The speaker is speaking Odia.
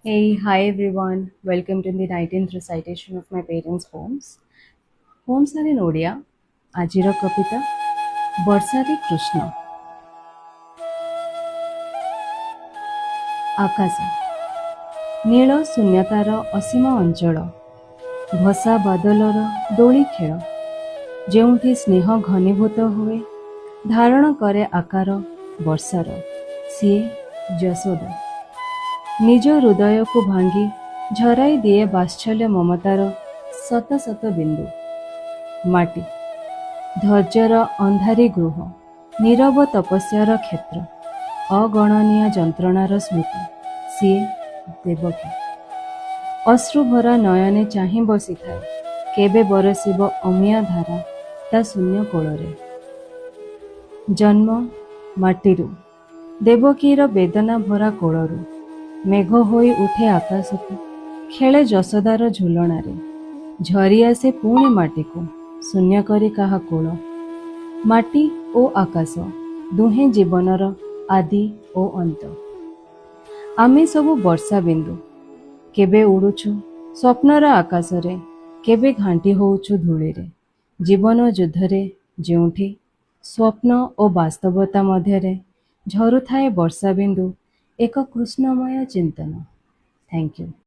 Hey, hi everyone. Welcome to the 19th recitation of my parents' poems. Poems are in Odia. Ajiro Kapita, Barsari Krishna. ଆକାଶ ନୀଳ ଶୂନ୍ୟତାର ଅସୀମ ଅଞ୍ଚଳ, ଭସା ବାଦଲର ଦୋଳି ଖେଳ, ଯେଉଁଠି ସ୍ନେହ ଘନୀଭୂତ ହୁଏ, ଧାରଣ କରେ ଆକାର ବର୍ଷାର, ସିଏ ଯଶୋଦା। ନିଜ ହୃଦୟକୁ ଭାଙ୍ଗି ଝରାଇ ଦିଏ ବାତ୍ସଲ୍ୟ ମମତାର ଶତ ଶତ ବିନ୍ଦୁ। ମାଟି ଧୈର୍ଯ୍ୟର ଅନ୍ଧାରୀ ଗୃହ, ନୀରବ ତପସ୍ୟାର କ୍ଷେତ୍ର, ଅଗଣନୀୟ ଯନ୍ତ୍ରଣାର ସ୍ମୃତି, ସିଏ ଦେବକୀ। ଅଶ୍ରୁଭରା ନୟନେ ଚାହିଁ ବସିଥାଏ, କେବେ ବରସିବ ଅମିୟ ଧାରା ତା ଶୂନ୍ୟ କୋଳରେ। ଜନ୍ମ ମାଟିରୁ, ଦେବକୀର ବେଦନା ଭରା କୋଳରୁ, ମେଘ ହୋଇ ଉଠେ ଆକାଶକୁ, ଖେଳେ ଯଶୋଦାର ଝୁଲଣାରେ, ଝରି ଆସେ ପୁଣି ମାଟିକୁ, ଶୂନ୍ୟ କରି କାହା କୋଳ। ମାଟି ଓ ଆକାଶ ଦୁହେଁ ଜୀବନର ଆଦି ଓ ଅନ୍ତ। ଆମେ ସବୁ ବର୍ଷା ବିନ୍ଦୁ, କେବେ ଉଡୁଛୁ ସ୍ୱପ୍ନର ଆକାଶରେ, କେବେ ଘାଣ୍ଟି ହଉଛୁ ଧୂଳିରେ। ଜୀବନ ଯୁଦ୍ଧରେ ଯେଉଁଠି ସ୍ୱପ୍ନ ଓ ବାସ୍ତବତା ମଧ୍ୟରେ ଝରୁଥାଏ ବର୍ଷା ବିନ୍ଦୁ, ଏକ କୃଷ୍ଣମୟ ଚିନ୍ତନ। Thank you.